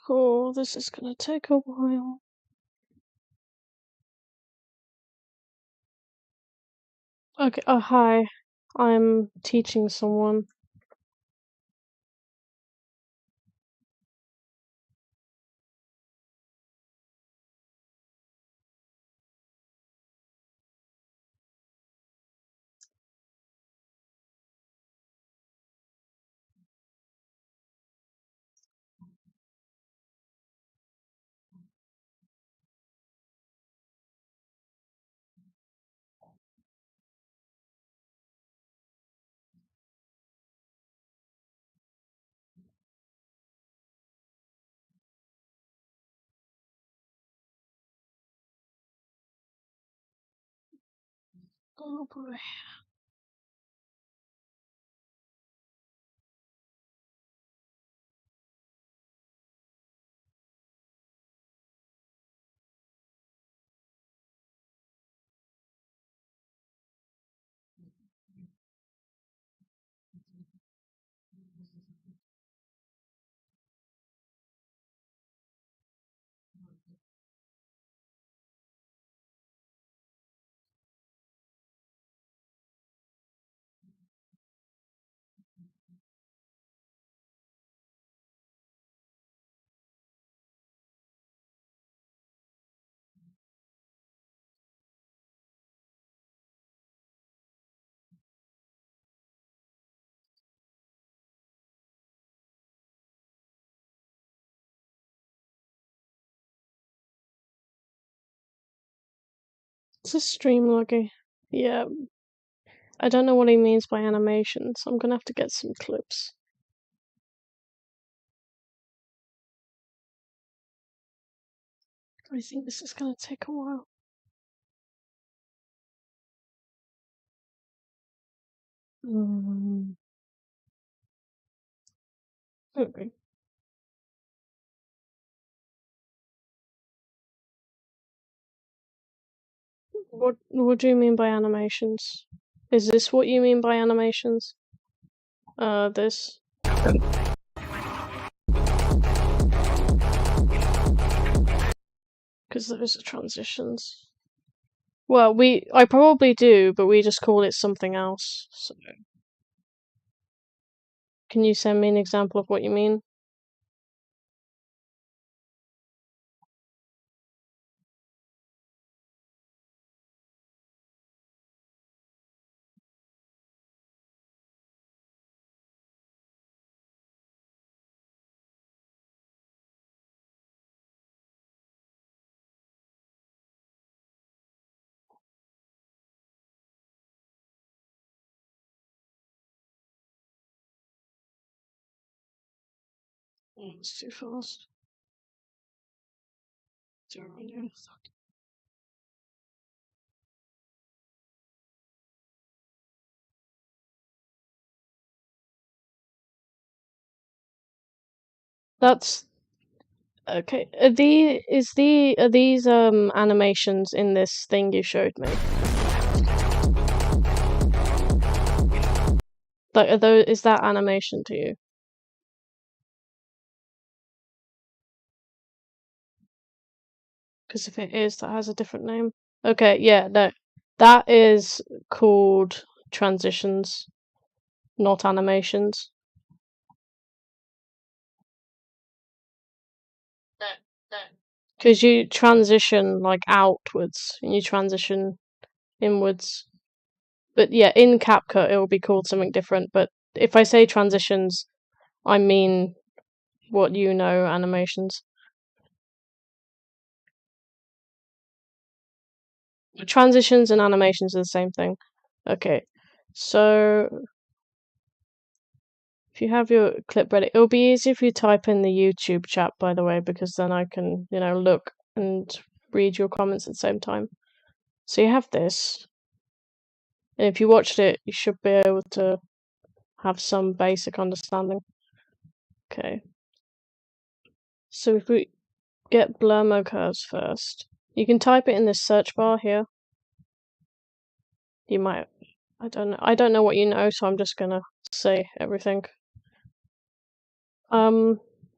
Oh, this is gonna take a while. Okay, hi. I'm teaching someone. Oh boy. It's a stream loggy. Yeah, I don't know what he means by animations. I'm gonna have to get some clips. I think this is gonna take a while. Okay. What do you mean by animations? Is this what you mean by animations? This. Because those are transitions. Well, I probably do, but we just call it something else. So, can you send me an example of what you mean? Oh, it's too fast. That's okay. Are these animations in this thing you showed me? Like, is that animation to you? Because if it is, that has a different name. Okay, yeah, no, that is called transitions, not animations. Because you transition like outwards and you transition inwards. But yeah, in CapCut it will be called something different. But if I say transitions, I mean what you know, animations. Transitions and animations are the same thing. Okay, so if you have your clip ready, it'll be easy if you type in the YouTube chat, by the way, because then I can, look and read your comments at the same time. So you have this, and if you watched it, you should be able to have some basic understanding. Okay. So if we get blur mode curves first, you can type it in this search bar here. You might, I don't know what you know, so I'm just gonna say everything.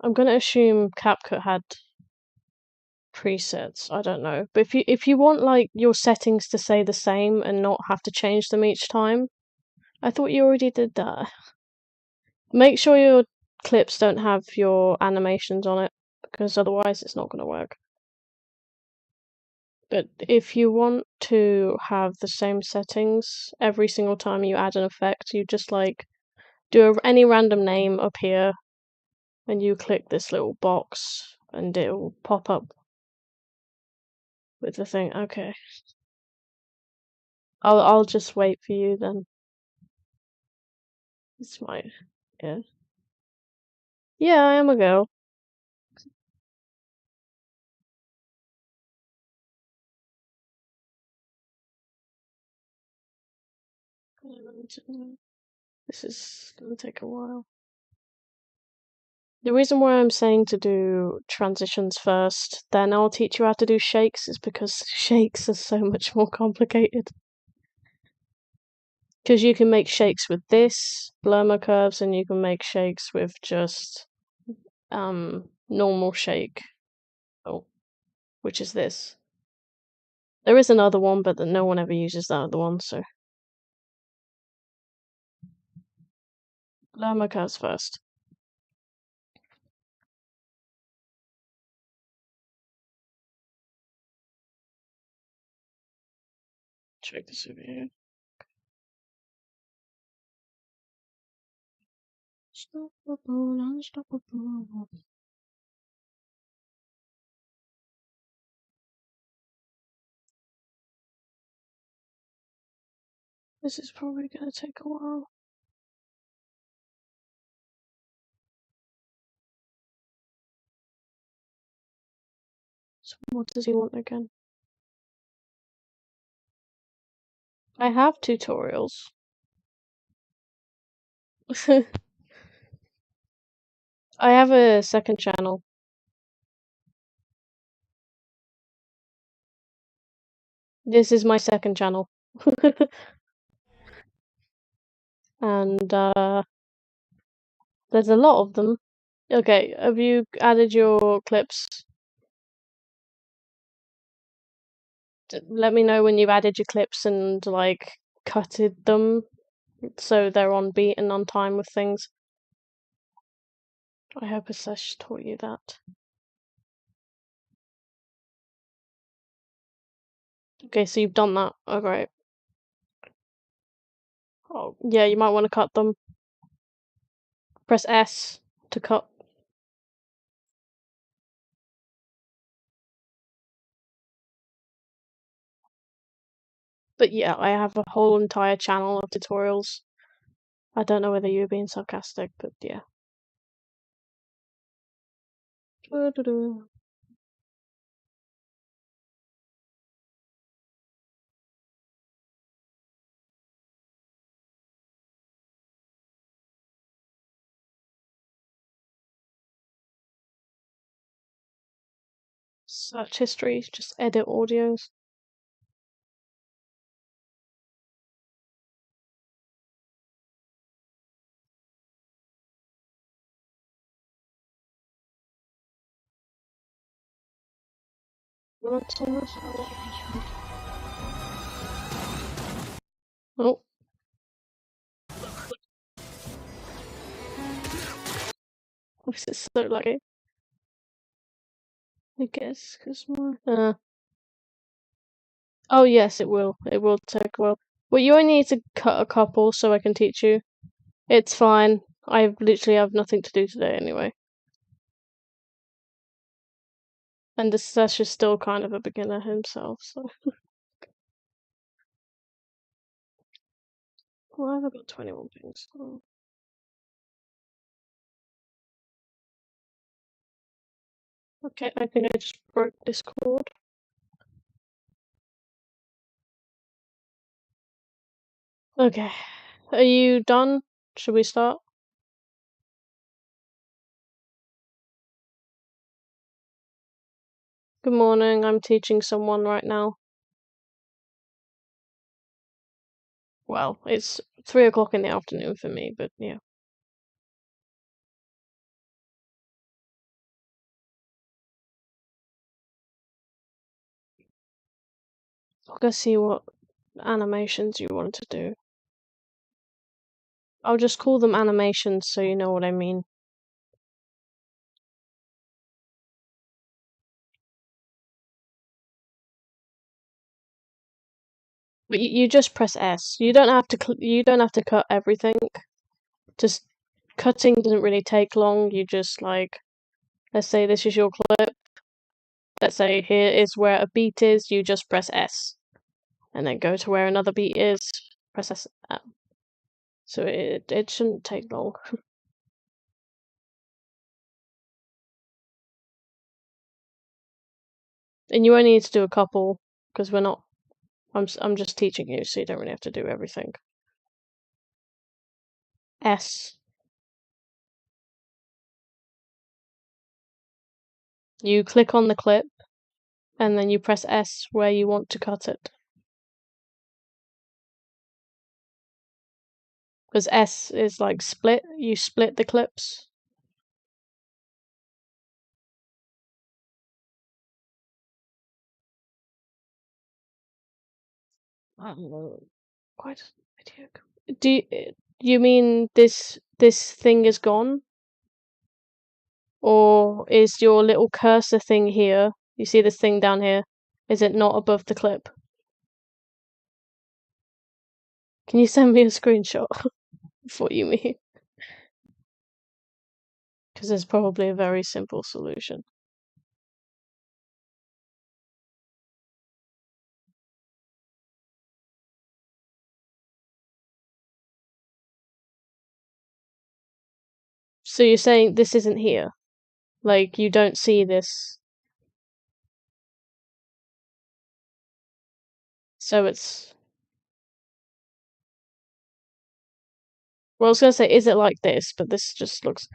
I'm gonna assume CapCut had presets. I don't know, but if you want like your settings to stay the same and not have to change them each time, I thought you already did that. Make sure your clips don't have your animations on it, because otherwise it's not gonna work. But if you want to have the same settings every single time you add an effect, you just like do any random name up here, and you click this little box, and it'll pop up with the thing. Okay, I'll just wait for you then. It's fine. Yeah. Yeah, I am a girl. This is gonna take a while. The reason why I'm saying to do transitions first, then I'll teach you how to do shakes, is because shakes are so much more complicated. Because you can make shakes with this, Lerma curves, and you can make shakes with just normal shake. Oh, which is this. There is another one, but no one ever uses that other one, so Lerma curves first. Check this over here. Unstoppable, unstoppable. This is probably gonna take a while. So what does he want again? I have tutorials. I have a second channel. This is my second channel. And there's a lot of them. Okay, have you added your clips? Let me know when you've added your clips and like cutted them so they're on beat and on time with things. I hope Asesh taught you that. Okay, so you've done that. Alright. Oh, yeah, you might want to cut them. Press S to cut. But yeah, I have a whole entire channel of tutorials. I don't know whether you're being sarcastic, but yeah. Search history, just edit audios. Oh. This is so lucky. I guess, because my... Oh yes, it will. It will take a while. Well, you only need to cut a couple so I can teach you. It's fine. I literally have nothing to do today anyway. And this Sash is still kind of a beginner himself, so... Why have I got 21 pings? Oh. Okay, I think I just broke Discord. Okay. Are you done? Should we start? Good morning, I'm teaching someone right now. Well, it's 3 o'clock in the afternoon for me, but yeah. I'll go see what animations you want to do. I'll just call them animations so you know what I mean. But you just press S. You don't have to. You don't have to cut everything. Just cutting doesn't really take long. You just like, let's say this is your clip. Let's say here is where a beat is. You just press S, and then go to where another beat is. Press S. So it shouldn't take long. And you only need to do a couple because we're not. I'm just teaching you, so you don't really have to do everything. S. You click on the clip, and then you press S where you want to cut it. Because S is like split. You split the clips. I don't know. Why does video? Do you mean this thing is gone, or is your little cursor thing here? You see this thing down here? Is it not above the clip? Can you send me a screenshot of what you mean? Because there's probably a very simple solution. So you're saying this isn't here? Like, you don't see this, so it's... Well, I was gonna say, is it like this? But this just looks...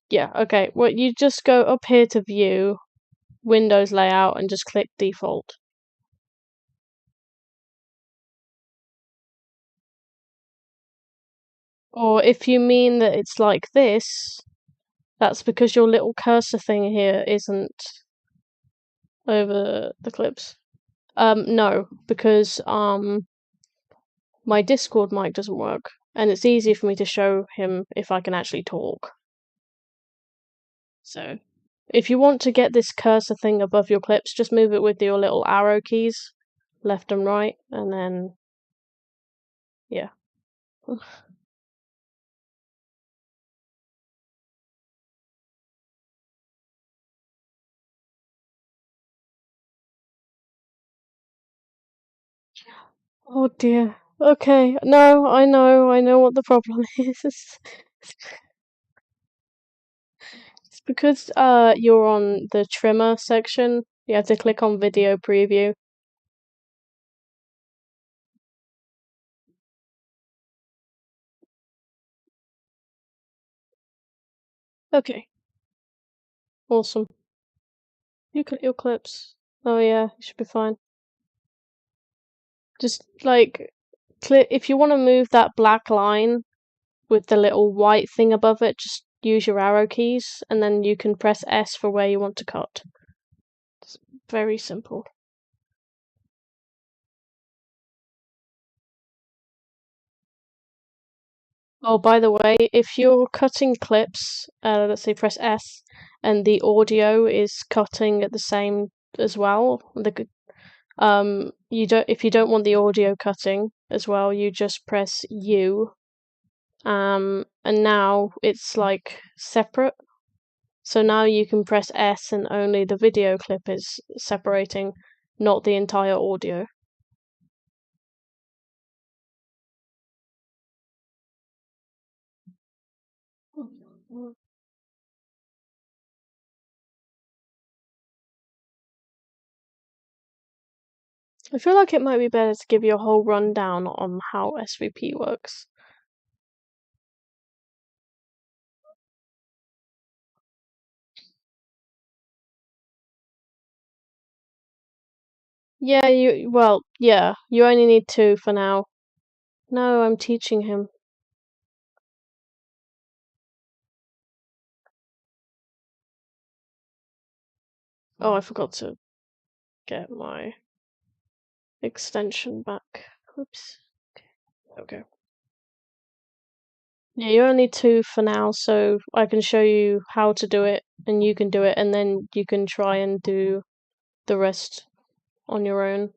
Yeah, okay. Well, you just go up here to View, Windows Layout, and just click Default. Or if you mean that it's like this, that's because your little cursor thing here isn't over the clips. No, because my Discord mic doesn't work, and it's easy for me to show him if I can actually talk. So, if you want to get this cursor thing above your clips, just move it with your little arrow keys, left and right, and then, yeah. Oh dear. Okay, no, I know what the problem is. It's because you're on the trimmer section. You have to click on video preview. Okay, awesome. You cut your clips. Oh yeah, you should be fine. Just like click if you want to move that black line with the little white thing above it, just use your arrow keys and then you can press S for where you want to cut. It's very simple. Oh, by the way, if you're cutting clips, let's say press S, and the audio is cutting at the same as well, you don't if you don't want the audio cutting as well, you just press U. And now it's like separate. So now you can press S and only the video clip is separating, not the entire audio. I feel like it might be better to give you a whole rundown on how SVP works. Yeah, you only need 2 for now. No, I'm teaching him. Oh, I forgot to get my extension back. Oops. Okay. Yeah, you only need 2 for now, so I can show you how to do it, and you can do it, and then you can try and do the rest on your own.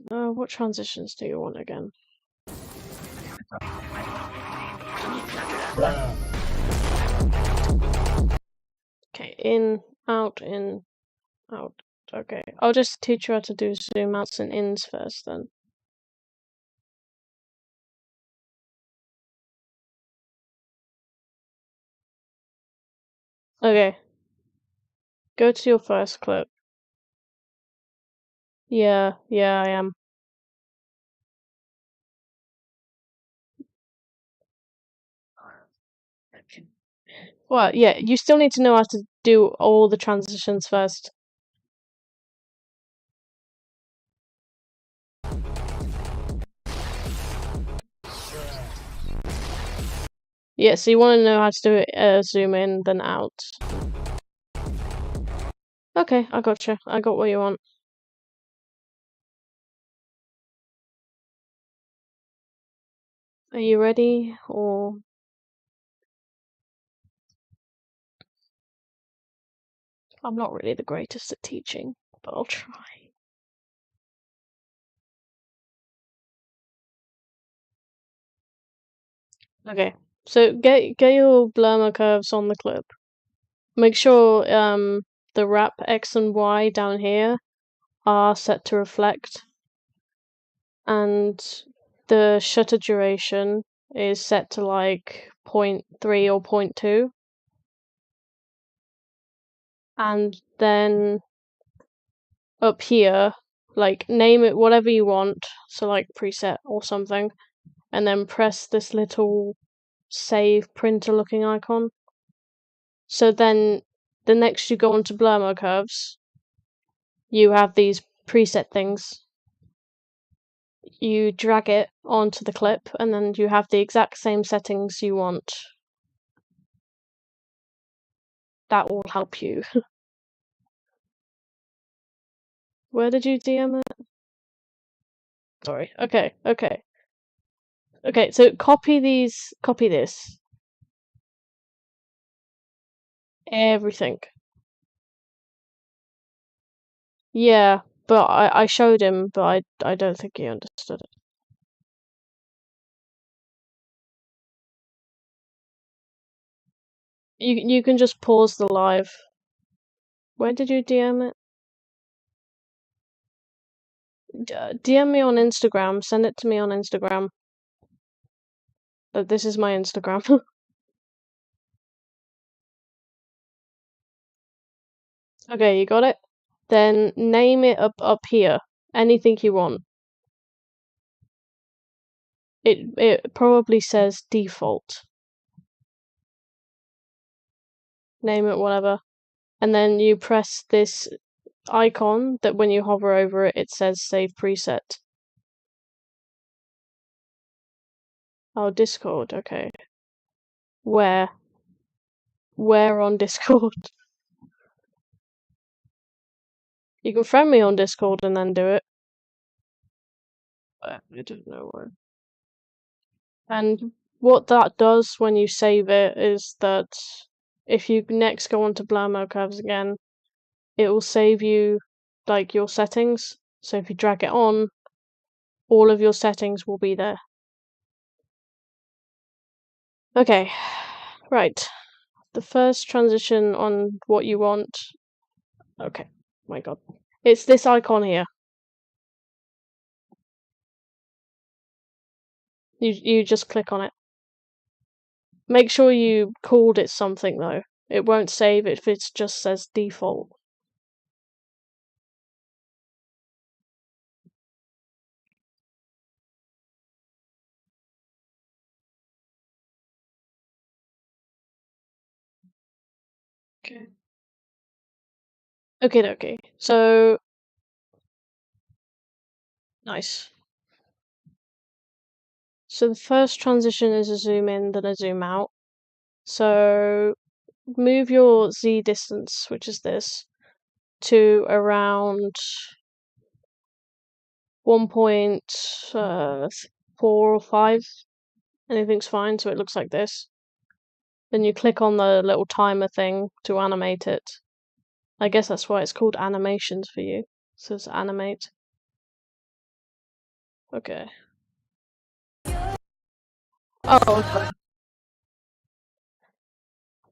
What transitions do you want again? Okay, in, out, in, out. Okay, I'll just teach you how to do zoom outs and ins first then. Okay. Go to your first clip. Yeah, I am. Well, yeah, you still need to know how to do all the transitions first. Yeah, so you want to know how to do it, zoom in, then out. Okay, I gotcha. I got what you want. Are you ready, or...? I'm not really the greatest at teaching, but I'll try. Okay, so get your blur curves on the clip. Make sure the wrap X and Y down here are set to reflect, and the shutter duration is set to like 0.3 or 0.2. And then up here, like name it whatever you want, so like preset or something, and then press this little save printer looking icon. So then the next you go onto blur mode curves, you have these preset things. You drag it onto the clip, and then you have the exact same settings you want. That will help you. Where did you DM it? Sorry. Okay. So copy this. Everything. Yeah, but I showed him, but I don't think he understood it. You can just pause the live. Where did you DM it? DM me on Instagram. Send it to me on Instagram. This is my Instagram. Okay, you got it? Then name it up here. Anything you want. It probably says default. Name it whatever. And then you press this icon that when you hover over it, it says save preset. Oh, Discord, okay. Where? Where on Discord? You can friend me on Discord and then do it. I don't know where. And what that does when you save it is that if you next go onto blur mode curves again, it will save you like your settings. So if you drag it on, all of your settings will be there. Okay, right. The first transition on what you want. Okay, my god. It's this icon here. You just click on it. Make sure you called it something though. It won't save if it just says default. Okay. Okay. So nice. So the first transition is a zoom in, then a zoom out. So move your Z distance, which is this, to around 1.4 or 5. Anything's fine, so it looks like this. Then you click on the little timer thing to animate it. I guess that's why it's called animations for you. It says animate. Okay. Oh, okay.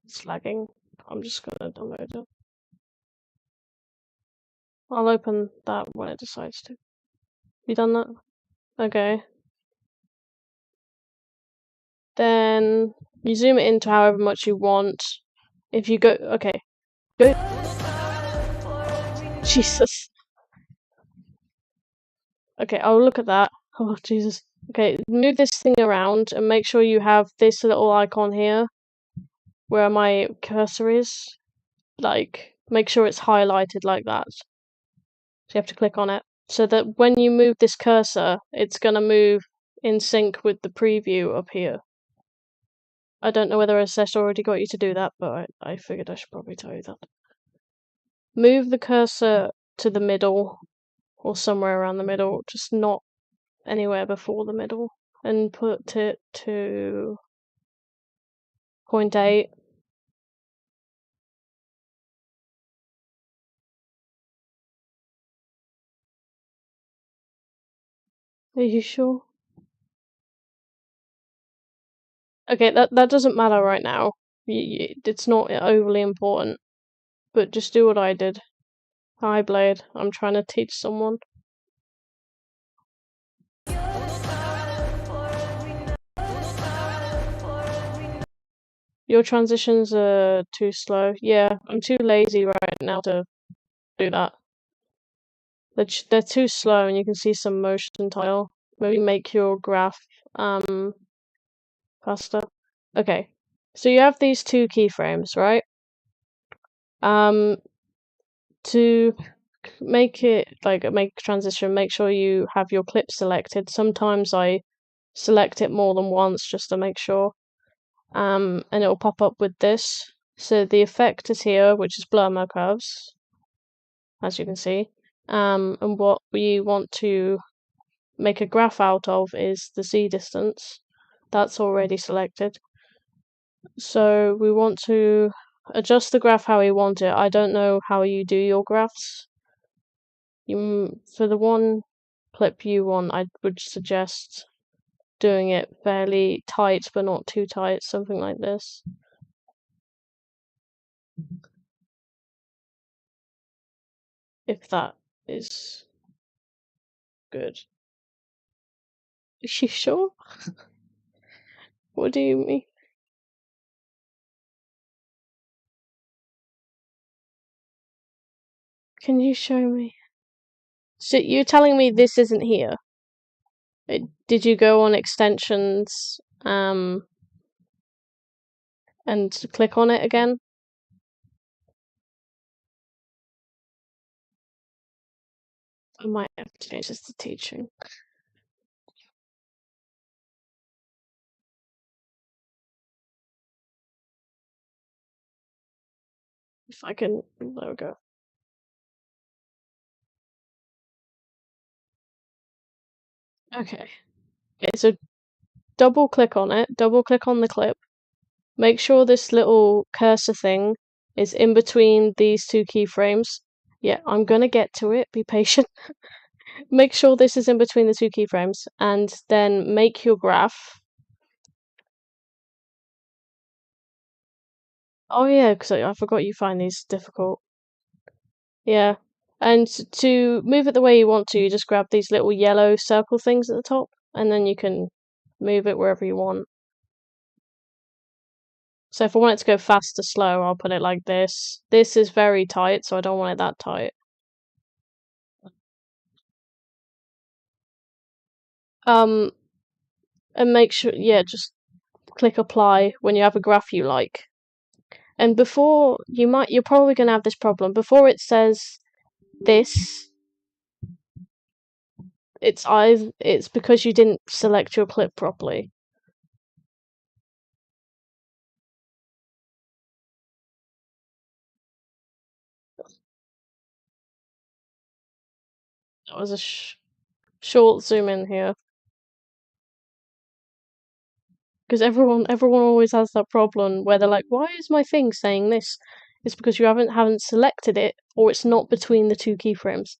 It's lagging. I'm just gonna download it. I'll open that when it decides to. You done that? Okay. Then you zoom it into however much you want. If you go, okay, go. Jesus. Okay, I'll look at that. Oh, Jesus. Okay, move this thing around and make sure you have this little icon here where my cursor is. Like, make sure it's highlighted like that. So you have to click on it. So that when you move this cursor, it's gonna move in sync with the preview up here. I don't know whether Assess already got you to do that, but I figured I should probably tell you that. Move the cursor to the middle, or somewhere around the middle, just not anywhere before the middle, and put it to 0.8. Are you sure? Okay, that doesn't matter right now. It's not overly important, but just do what I did. Hi, Blade. I'm trying to teach someone. Your transitions are too slow. Yeah, I'm too lazy right now to do that. They're too slow, and you can see some motion tile. Maybe make your graph faster. Okay, so you have these two keyframes, right? To make it make transition, make sure you have your clip selected. Sometimes I select it more than once just to make sure. And it'll pop up with this. So the effect is here, which is blur my curves, as you can see. And what we want to make a graph out of is the z distance. That's already selected. So we want to adjust the graph how we want it. I don't know how you do your graphs. For the one clip you want, I would suggest doing it fairly tight, but not too tight, something like this. If that is good. Is she sure? What do you mean? Can you show me? So you're telling me this isn't here? Did you go on extensions, and click on it again? I might have to change this to teaching. If I can, there we go. Okay. Okay, so double click on it, double click on the clip. Make sure this little cursor thing is in between these two keyframes. Yeah, I'm gonna get to it, be patient. Make sure this is in between the two keyframes, and then make your graph. Oh yeah, because I forgot you find these difficult. Yeah, and to move it the way you want to, you just grab these little yellow circle things at the top, and then you can move it wherever you want. So if I want it to go fast or slow, I'll put it like this. This is very tight, so I don't want it that tight. And make sure, yeah, just click apply when you have a graph you like. And before you're probably gonna have this problem. Before it says this, it's because you didn't select your clip properly. That was a short zoom in here. Because everyone always has that problem where they're like, why is my thing saying this? It's because you haven't selected it, or it's not between the two keyframes.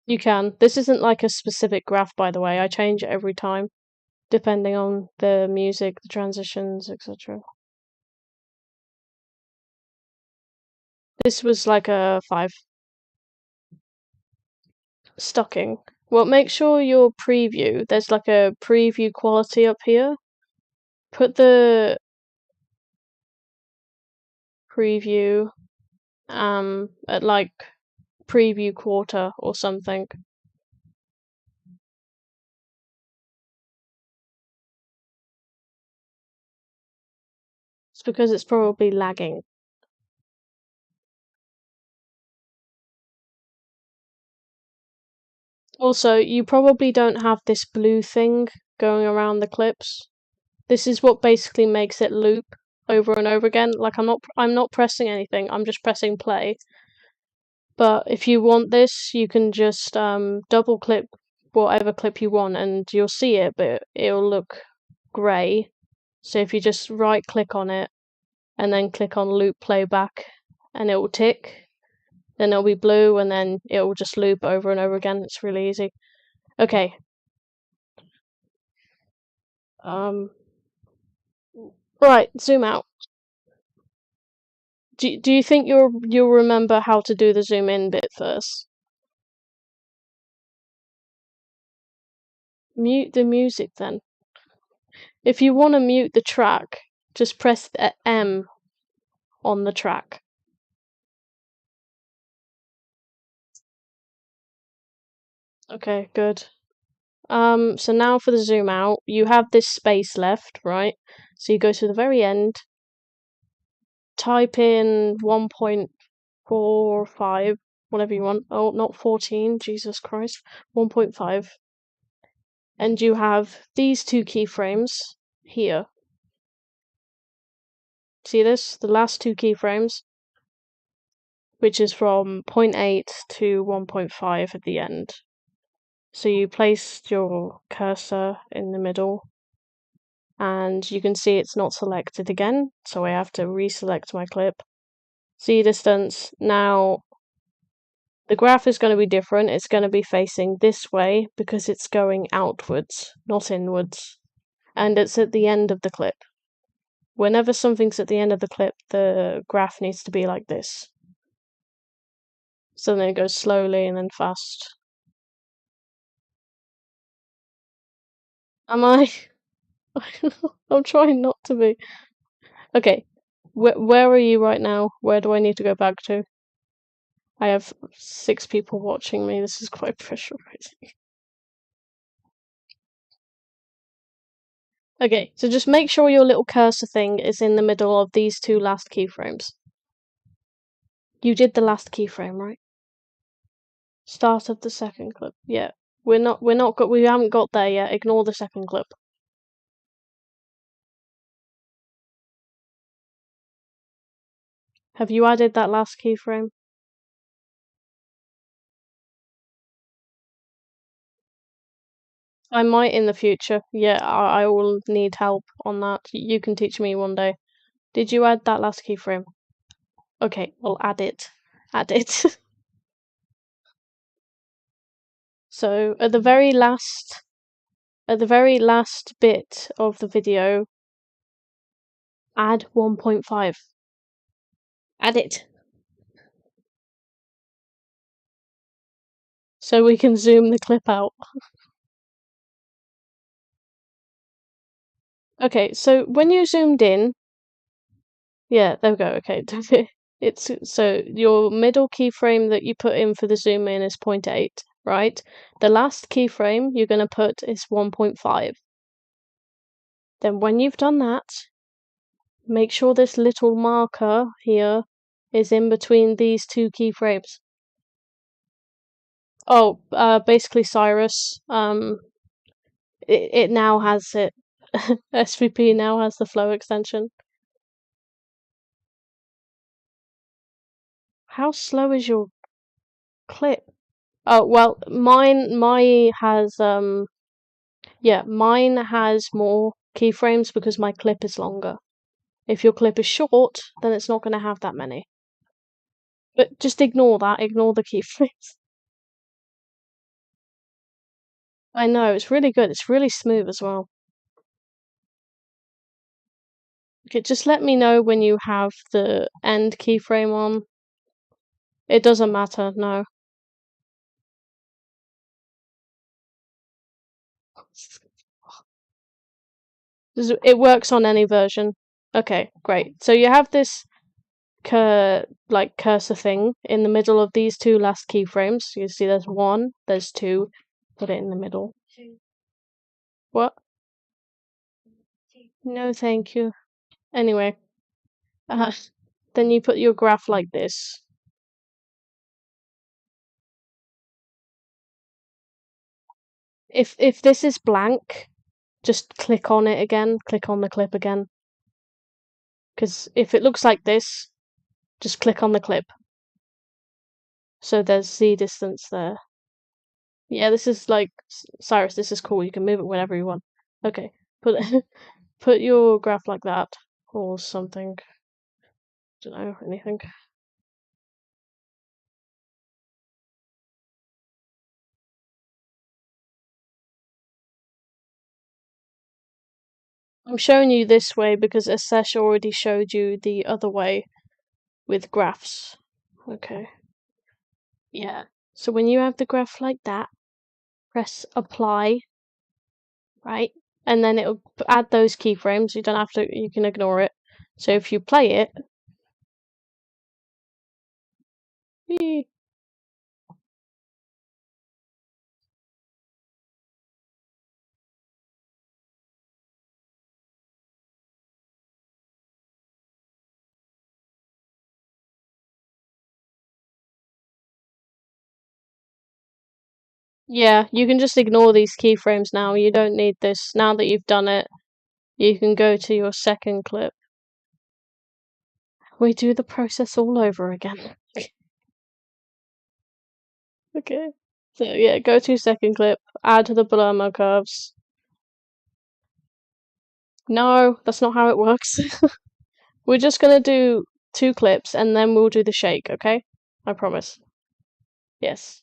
You can. This isn't like a specific graph, by the way. I change it every time, depending on the music, the transitions, etc. This was like a 5. Stocking. Well, make sure your preview, there's like a preview quality up here. Put the preview at like preview quarter or something. It's because it's probably lagging. Also, you probably don't have this blue thing going around the clips. This is what basically makes it loop over and over again. Like I'm not pressing anything. I'm just pressing play. But if you want this, you can just double click whatever clip you want and you'll see it, but it'll look grey. So if you just right click on it and then click on loop playback and it will tick, then it'll be blue and then it will just loop over and over again. It's really easy. Okay. Right, zoom out. Do you think you'll remember how to do the zoom in bit first? Mute the music then. If you want to mute the track, just press the M on the track. Okay, good. So now for the zoom out, you have this space left, right? So you go to the very end, type in 1.45, whatever you want. Oh, not 14, Jesus Christ. 1.5. And you have these two keyframes here. See this? The last two keyframes, which is from 0.8 to 1.5 at the end. So you place your cursor in the middle, and you can see it's not selected again, so I have to reselect my clip. See distance. Now, the graph is going to be different. It's going to be facing this way because it's going outwards, not inwards. And it's at the end of the clip. Whenever something's at the end of the clip, the graph needs to be like this. So then it goes slowly and then fast. Am I? I'm trying not to be. Okay, where are you right now? Where do I need to go back to? I have 6 people watching me. This is quite pressurizing. Okay, so just make sure your little cursor thing is in the middle of these two last keyframes. You did the last keyframe, right? Start of the second clip. Yeah. We haven't got there yet. Ignore the second clip. Have you added that last keyframe? I might in the future. Yeah, I will need help on that. You can teach me one day. Did you add that last keyframe? Okay, well add it. Add it. So at the very last bit of the video, add 1.5. Add it. So we can zoom the clip out. Okay, so when you zoomed in, yeah, there we go. Okay, it's so your middle keyframe that you put in for the zoom in is 0.8, right? The last keyframe you're going to put is 1.5. Then when you've done that, make sure this little marker here is in between these two keyframes. Oh, basically Cyrus, it now has it. SVP now has the flow extension. How slow is your clip? Oh, well, mine has, yeah, mine has more keyframes because my clip is longer. If your clip is short, then it's not going to have that many. But just ignore that, ignore the keyframes. I know, it's really good, it's really smooth as well. Okay, just let me know when you have the end keyframe on. It doesn't matter, no. It works on any version. Okay, great. So you have this cursor thing in the middle of these two last keyframes. You see there's one, there's two. Put it in the middle. What? No, thank you. Anyway, uh, then you put your graph like this. If this is blank, just click on it again, click on the clip again. Because if it looks like this, just click on the clip. So there's Z distance there. Yeah, this is like Cyrus, this is cool. You can move it whenever you want. Okay, put put your graph like that or something. Don't know, anything. I'm showing you this way because Asesh already showed you the other way with graphs. Okay. Yeah. So when you have the graph like that, press apply, right? And then it'll add those keyframes. You don't have to, you can ignore it. So if you play it, yeah, you can just ignore these keyframes now. You don't need this. Now that you've done it, you can go to your second clip. We do the process all over again. Okay. So yeah, go to second clip, add the blur curves. No, that's not how it works. We're just gonna do 2 clips and then we'll do the shake, okay? I promise. Yes.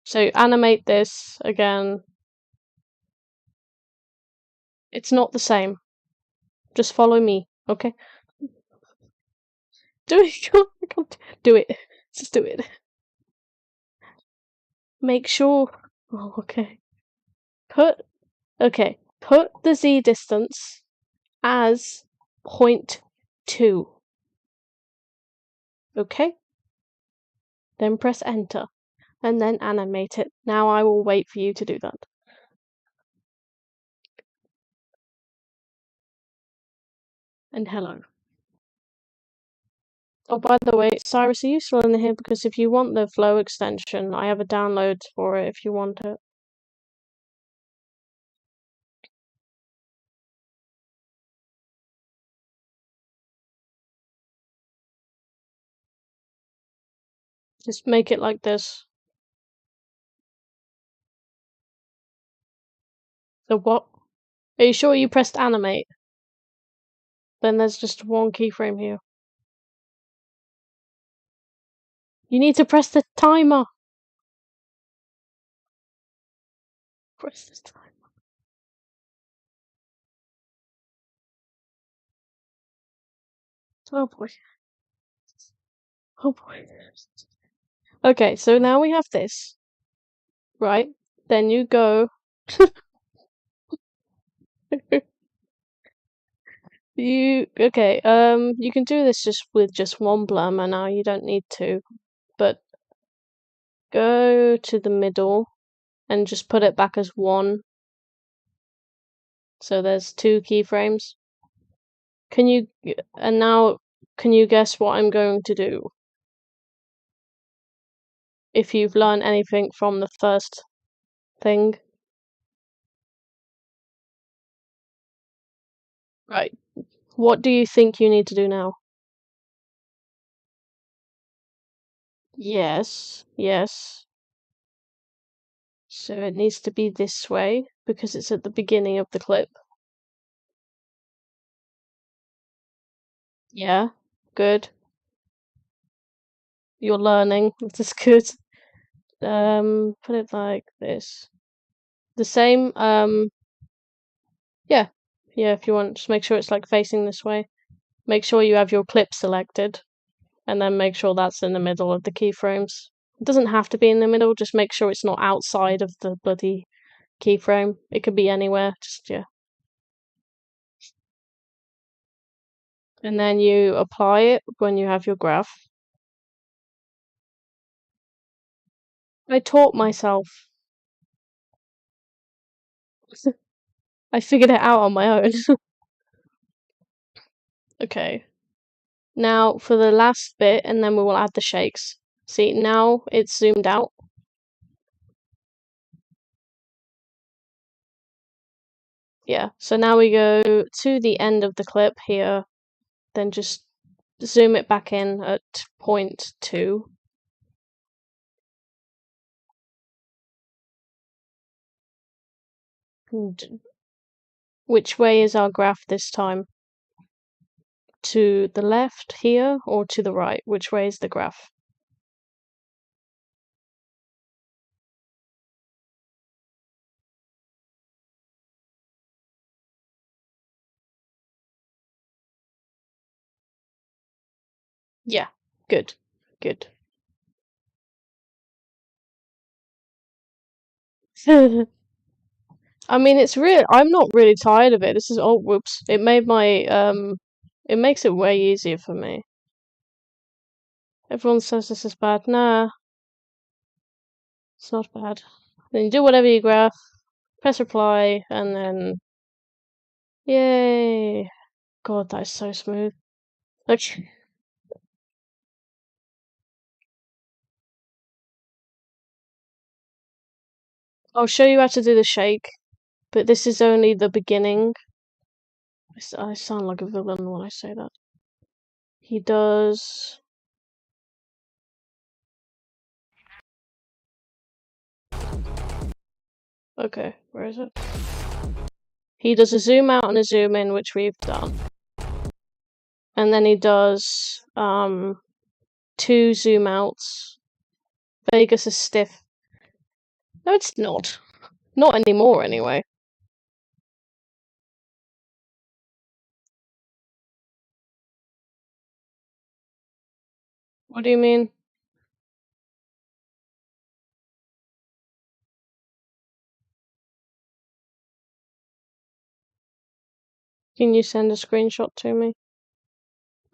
So animate this again. It's not the same. Just follow me, okay? Do it. Do it. Just do it. Make sure. Oh, okay. Put the Z distance as 0.2. Okay? Then press enter and then animate it. Now I will wait for you to do that. And hello. Oh, by the way, Cyrus, are you still in here? Because if you want the Flow extension, I have a download for it if you want it. Just make it like this. The what? Are you sure you pressed animate? Then there's just one keyframe here. You need to press the timer. Press the timer. Oh boy. Oh boy. Okay, so now we have this. Right? Then you go. You can do this just with just one blurmer now, you don't need two. But go to the middle and just put it back as one. So there's 2 keyframes. Now can you guess what I'm going to do? If you've learned anything from the first thing. Right. What do you think you need to do now? Yes, yes. So it needs to be this way because it's at the beginning of the clip. Yeah, good. You're learning. That's good. Put it like this. The same, yeah. Yeah, if you want, just make sure it's like facing this way. Make sure you have your clip selected, and then make sure that's in the middle of the keyframes. It doesn't have to be in the middle, just make sure it's not outside of the bloody keyframe. It could be anywhere, just, yeah. And then you apply it when you have your graph. I taught myself. I figured it out on my own. Okay. Now for the last bit, and then we will add the shakes. See, now it's zoomed out. Yeah, so now we go to the end of the clip here, then just zoom it back in at point 2. And which way is our graph this time? To the left here or to the right? Which way is the graph? Yeah, good, good. I mean, it's real. I'm not really tired of it. This is oh, whoops! It made my it makes it way easier for me. Everyone says this is bad. Nah, it's not bad. Then you do whatever you graph, press apply, and then yay! God, that is so smooth. Okay. I'll show you how to do the shake, but this is only the beginning. I sound like a villain when I say that. He does. Okay, where is it? He does a zoom out and a zoom in, which we've done. And then he does 2 zoom outs. Vegas is stiff. No, it's not. Not anymore, anyway. What do you mean? Can you send a screenshot to me?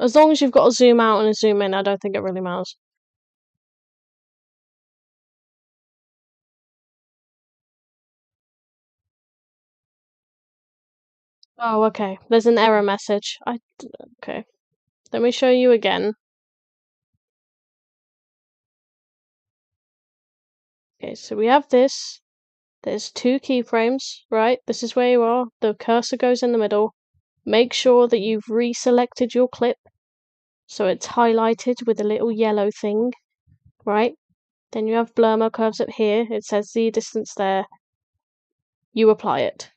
As long as you've got a zoom out and a zoom in, I don't think it really matters. Oh, okay. There's an error message. Okay. Let me show you again. Okay, so we have this. There's 2 keyframes, right? This is where you are. The cursor goes in the middle. Make sure that you've reselected your clip so it's highlighted with a little yellow thing, right? Then you have blur mode curves up here. It says Z distance there. You apply it.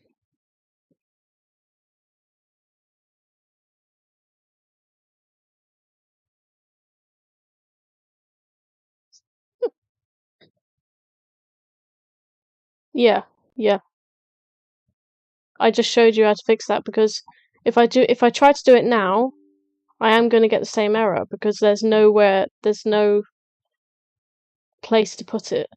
Yeah, yeah. I just showed you how to fix that because if I try to do it now, I am going to get the same error because there's no place to put it.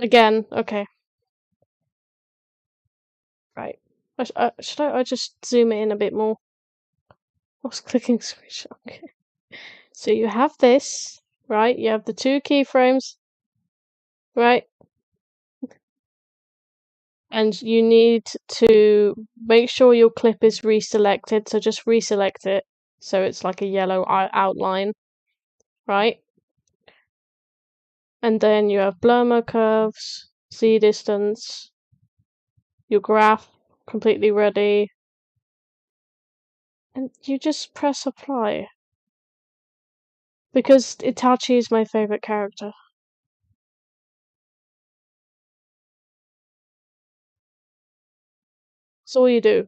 Again, okay. Right. Should I just zoom it in a bit more? I was clicking screenshot. Okay. So you have this, right? You have the 2 keyframes, right? And you need to make sure your clip is reselected. So just reselect it so it's like a yellow outline, right? And then you have blur mode curves. Z distance, your graph completely ready, and you just press apply. Because Itachi is my favorite character. That's all you do.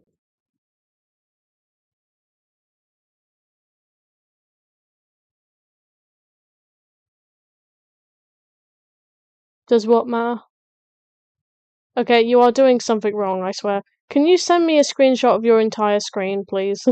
Does what matter? Okay, you are doing something wrong, I swear. Can you send me a screenshot of your entire screen, please?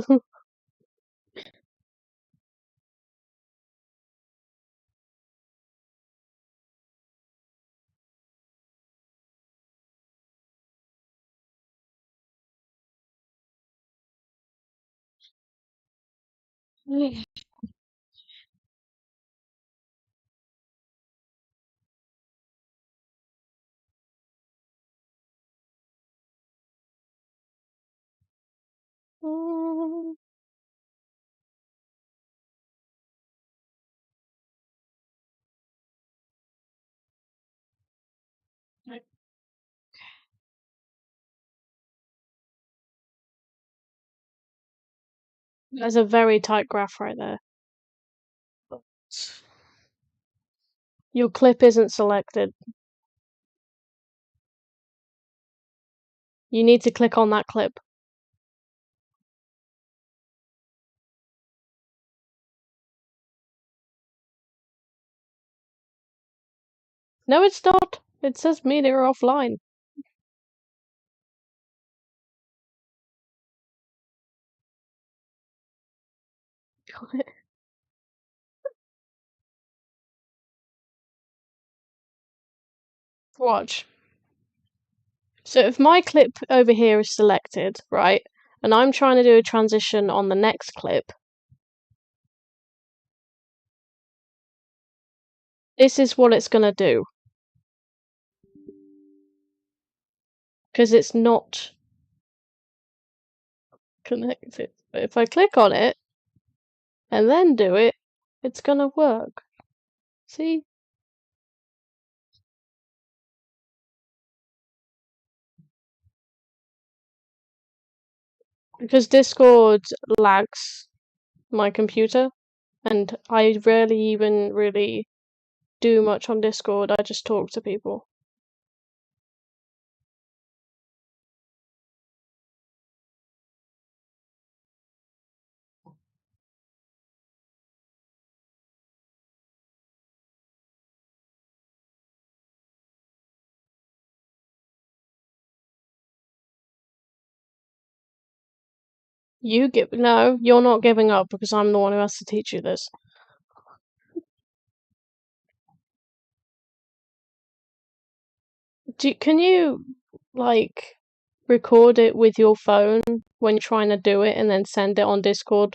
There's a very tight graph right there. Your clip isn't selected. You need to click on that clip. No, it's not. It says media offline. Watch. So if my clip over here is selected, right, and I'm trying to do a transition on the next clip, this is what it's gonna do. Because it's not connected. But if I click on it and then do it, it's gonna work. See? Because Discord lags my computer, and I rarely even really do much on Discord, I just talk to people. No, you're not giving up because I'm the one who has to teach you this. Can you, like, record it with your phone when you're trying to do it and then send it on Discord?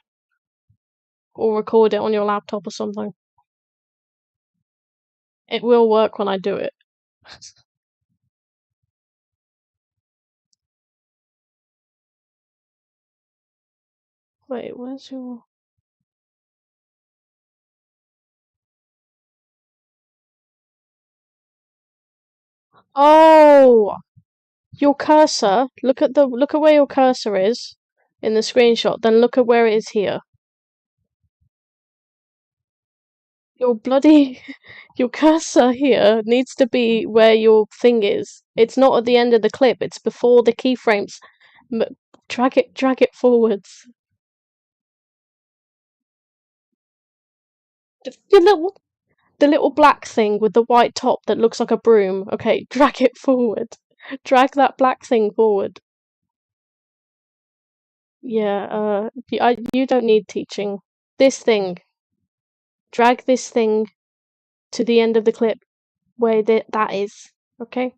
Or record it on your laptop or something? It will work when I do it. Wait, where's your... Oh! Your cursor. Look at where your cursor is in the screenshot, then look at where it is here. Your bloody... Your cursor here needs to be where your thing is. It's not at the end of the clip, it's before the keyframes. Drag it forwards. The little black thing with the white top that looks like a broom. Okay, drag it forward. Drag that black thing forward. Yeah, you don't need teaching. This thing. Drag this thing to the end of the clip where that is. Okay?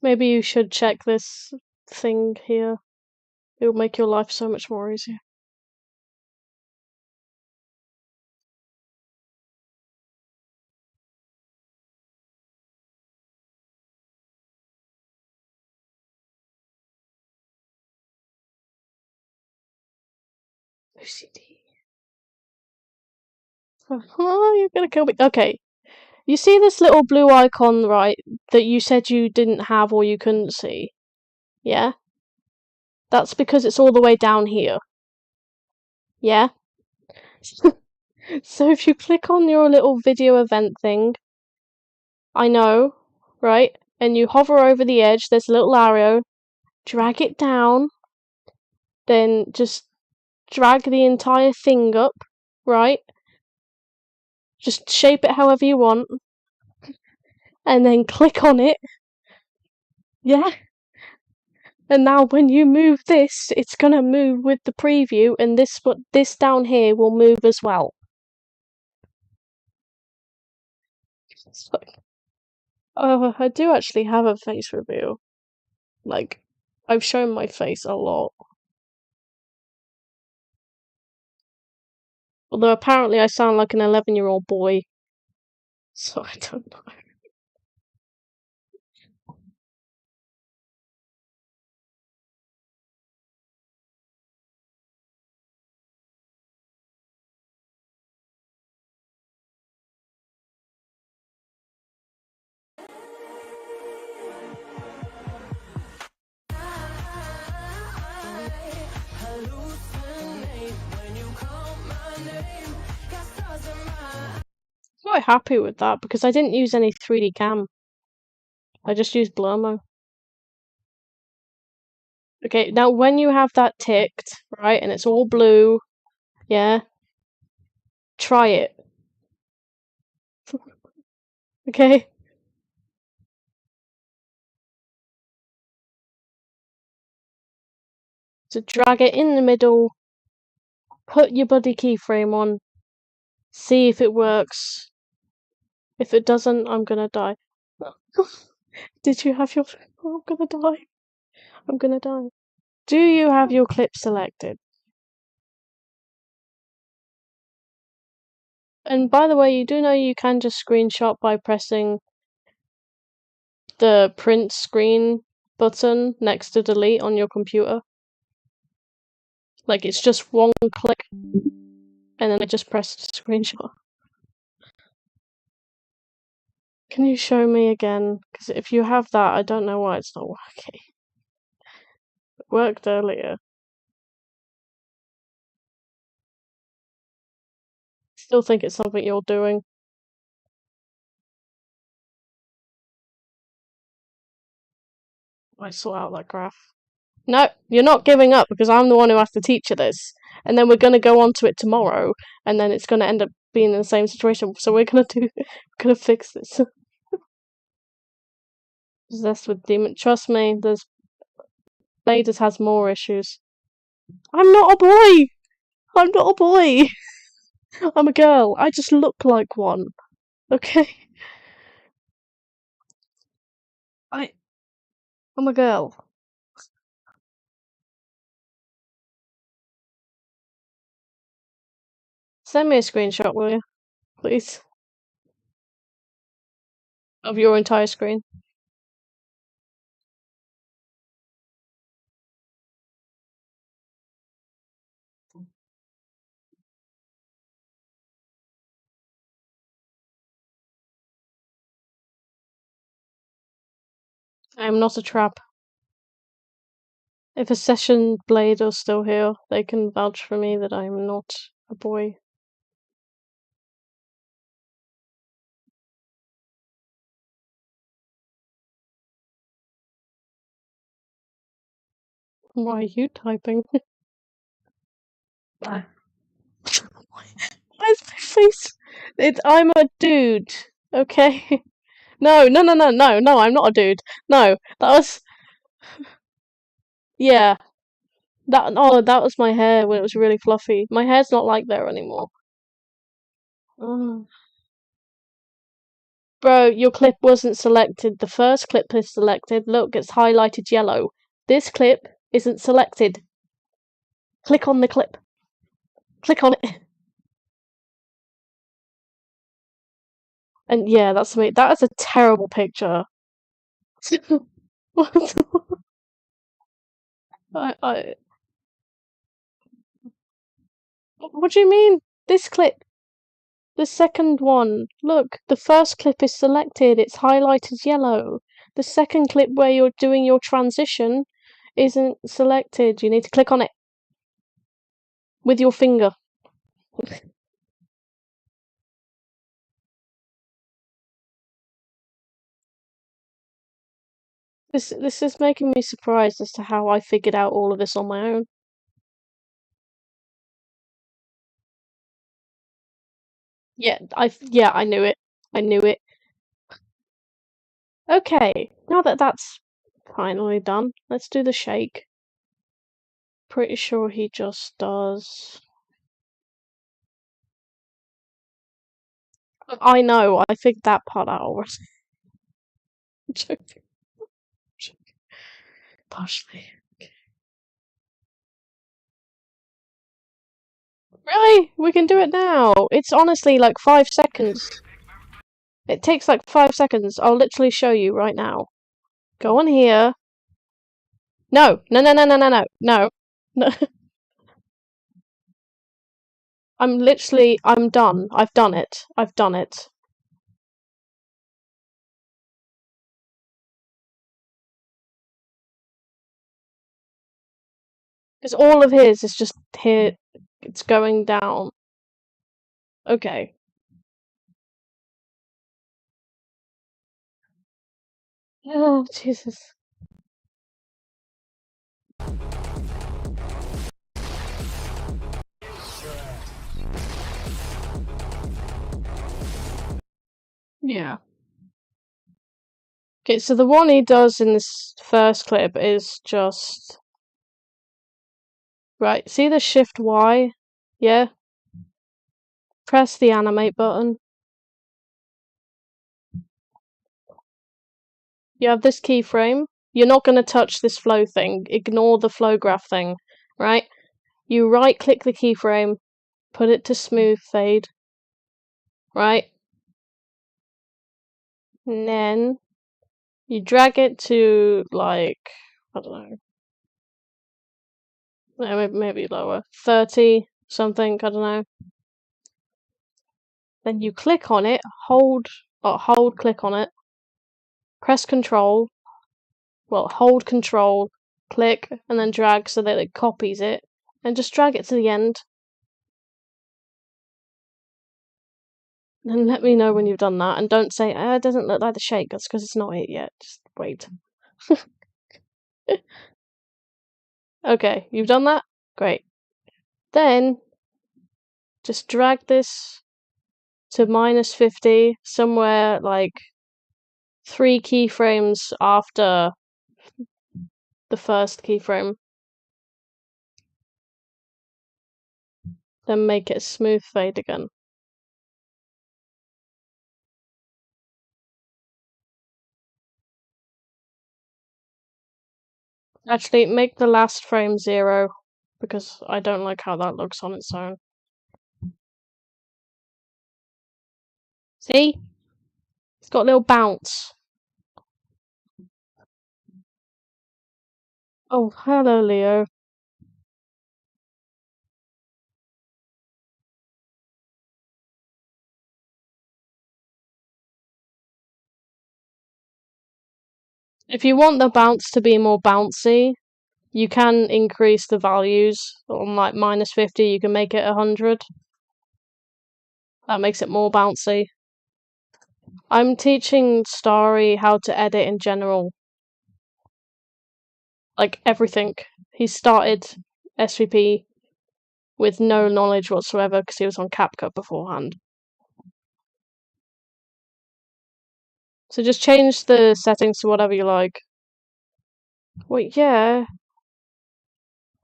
Maybe you should check this thing here. It will make your life so much more easier. OCD. Oh, you're gonna kill me. Okay. You see this little blue icon, right, that you said you didn't have or you couldn't see? Yeah? That's because it's all the way down here. Yeah? So if you click on your little video event thing, I know, right? And you hover over the edge, there's a little arrow, drag it down, then just drag the entire thing up, right? Just shape it however you want, and then click on it. Yeah? And now when you move this, it's gonna move with the preview, and this down here will move as well. So, I do actually have a face reveal. Like, I've shown my face a lot. Although apparently I sound like an 11-year-old boy. So I don't know. I'm quite happy with that because I didn't use any 3D cam. I just used Blurmo. Okay, now when you have that ticked, right, and it's all blue, yeah, try it. Okay? So drag it in the middle, put your buddy keyframe on, see if it works. If it doesn't, I'm gonna die. Did you have your... Oh, I'm gonna die. I'm gonna die. Do you have your clip selected? And by the way, you do know you can just screenshot by pressing the print screen button next to delete on your computer. Like, it's just one click, and then I just press screenshot. Can you show me again? Because if you have that, I don't know why it's not working. It worked earlier. Still think it's something you're doing. I sort out that graph. No, you're not giving up because I'm the one who has to teach you this. And then we're going to go on to it tomorrow, and then it's going to end up being in the same situation. So we're going to fix this. Possessed with demon. Trust me, there's Bladers has more issues. I'm not a boy! I'm not a boy! I'm a girl. I just look like one. Okay? I'm a girl. Send me a screenshot, will you? Please. Of your entire screen. I am not a trap. If a session blade are still here, they can vouch for me that I am not a boy. Why are you typing? Why is my face? I'm a dude. Okay. No, I'm not a dude. No, that was yeah. That was my hair when it was really fluffy. My hair's not like that anymore. Oh. Bro, your clip wasn't selected. The first clip is selected. Look, it's highlighted yellow. This clip isn't selected. Click on the clip. Click on it. And yeah, that's me. That is a terrible picture. What? I What do you mean? This clip, the second one. Look, the first clip is selected. It's highlighted yellow. The second clip where you're doing your transition isn't selected. You need to click on it with your finger. This is making me surprised as to how I figured out all of this on my own. Yeah, I knew it. I knew it. Okay, now that that's finally done, let's do the shake. Pretty sure he just does. I know, I figured that part out already. I'm joking. Partially. Really? We can do it now. It's honestly like 5 seconds. It takes like 5 seconds. I'll literally show you right now. Go on here. No, no, no, no, no, no, no, no. No. I'm done. I've done it. I've done it. Because all of his is just here. It's going down. Okay. Oh, Jesus. Yeah. Okay, so the one he does in this first clip is just... Right, see the Shift Y? Yeah? Press the animate button. You have this keyframe. You're not going to touch this flow thing. Ignore the flow graph thing, right? You right-click the keyframe, put it to smooth fade, right? And then you drag it to, like, I don't know, maybe lower, 30 something, I don't know. Then you click on it, hold click on it, press Control, hold Control, click, and then drag so that it copies it, and just drag it to the end. And let me know when you've done that, and don't say, it doesn't look like the shake, that's because it's not it yet. Just wait. Okay, you've done that? Great. Then, just drag this to -50, somewhere like 3 keyframes after the first keyframe. Then make it smooth fade again. Actually, make the last frame 0, because I don't like how that looks on its own. See? It's got a little bounce. Oh, hello, Leo. If you want the bounce to be more bouncy, you can increase the values on like -50, you can make it 100. That makes it more bouncy. I'm teaching Starry how to edit in general. Like everything. He started SVP with no knowledge whatsoever because he was on CapCut beforehand. So just change the settings to whatever you like. Wait, yeah.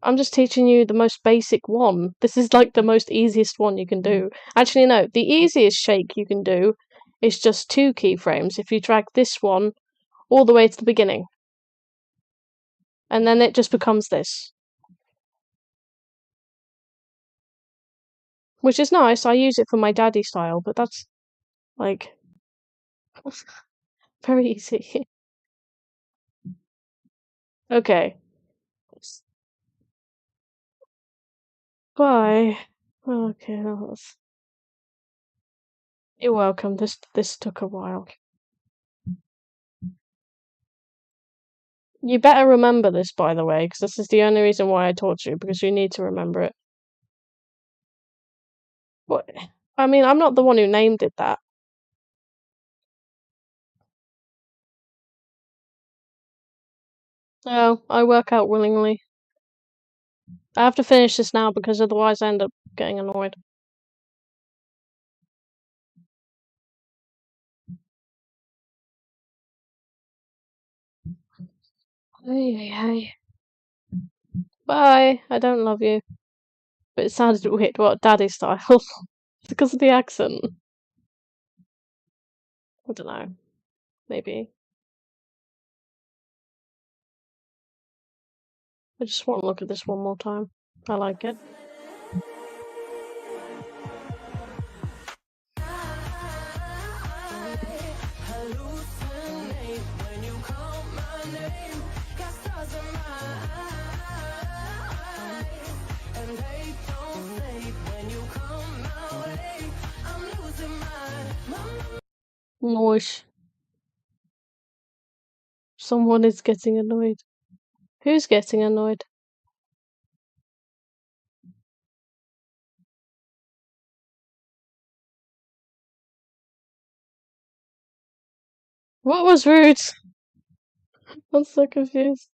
I'm just teaching you the most basic one. This is like the most easiest one you can do. Actually, no, the easiest shake you can do is just 2 keyframes if you drag this one all the way to the beginning. And then it just becomes this. Which is nice, I use it for my daddy style, but that's, like, very easy. Okay. Bye. Okay, you're welcome. This took a while. You better remember this, by the way, because this is the only reason why I taught you, because you need to remember it. What? I mean, I'm not the one who named it that. Oh, I work out willingly. I have to finish this now because otherwise I end up getting annoyed. Hey. Bye. I don't love you. But it sounded weird. What, daddy style? It's because of the accent. I don't know. Maybe. I just want to look at this one more time. I like it. Noise. Someone is getting annoyed. Who's getting annoyed? What was rude? I'm so confused.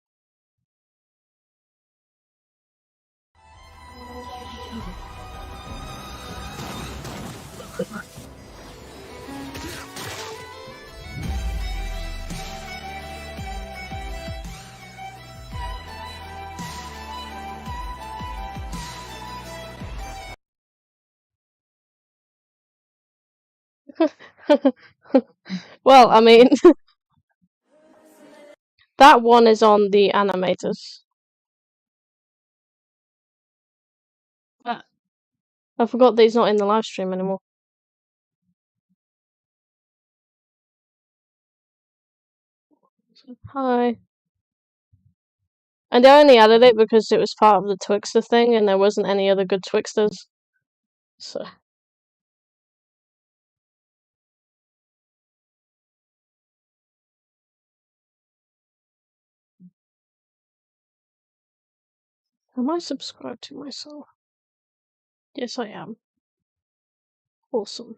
Well, I mean, that one is on the animators. I forgot that he's not in the live stream anymore. Hi. And I only added it because it was part of the Twixter thing and there wasn't any other good Twixters. So. Am I subscribed to myself? Yes, I am. Awesome.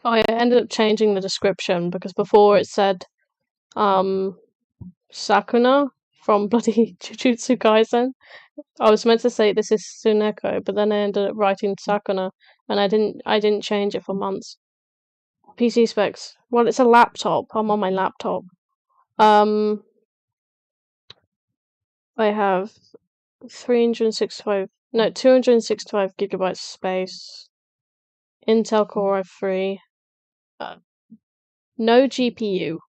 Oh yeah, I ended up changing the description because before it said, Sakuna from bloody Jujutsu Kaisen. I was meant to say this is Tsuneko, but then I ended up writing Sakuna, and I didn't change it for months. PC specs. Well, it's a laptop. I'm on my laptop. I have 265 gigabytes of space. Intel Core i3. No GPU.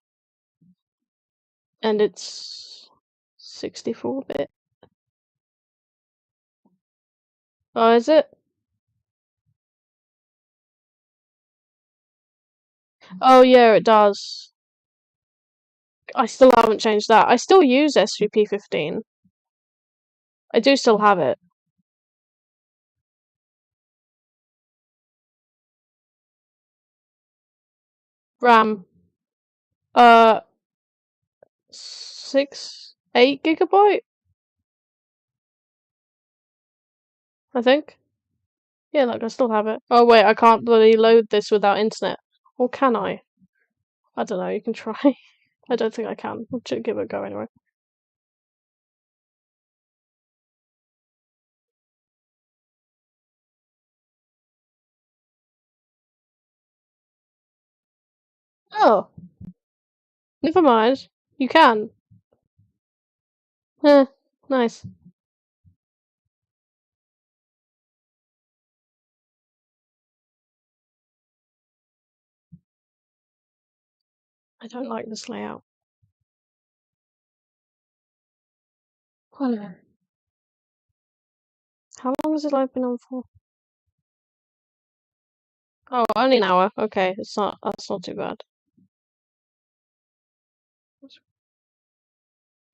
And it's 64-bit. Oh, is it? Oh yeah, it does. I still haven't changed that. I still use SVP15. I do still have it. RAM. 8 gigabyte? I think. Yeah, like I still have it. Oh wait, I can't bloody load this without internet. Or can I? I don't know, you can try. I don't think I can. I'll give it a go anyway. Oh, never mind. You can. Eh, nice. I don't like this layout. Whatever. How long has it like been on for? Oh, only an hour. Okay, that's not too bad.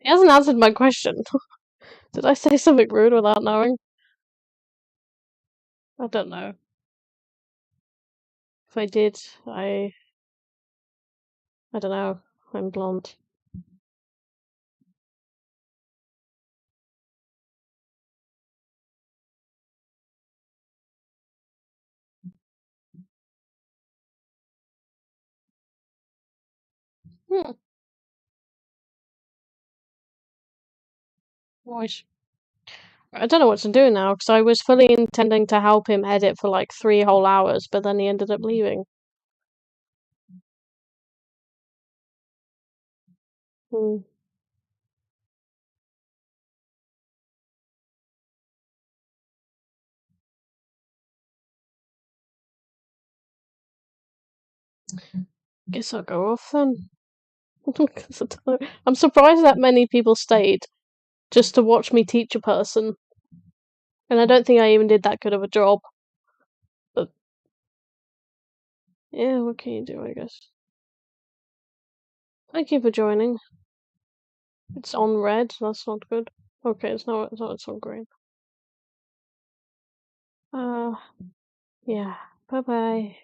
He hasn't answered my question. Did I say something rude without knowing? I don't know. If I did, I don't know. I'm blonde. Hmm. Right. I don't know what to do now because I was fully intending to help him edit for like 3 whole hours, but then he ended up leaving. Hmm. Guess I'll go off then. 'Cause I don't know. I'm surprised that many people stayed just to watch me teach a person, and I don't think I even did that good of a job. But yeah, what can you do? I guess. Thank you for joining. It's on red. That's not good. Okay, it's not. It's not. It's on green. Uh, yeah. Bye bye.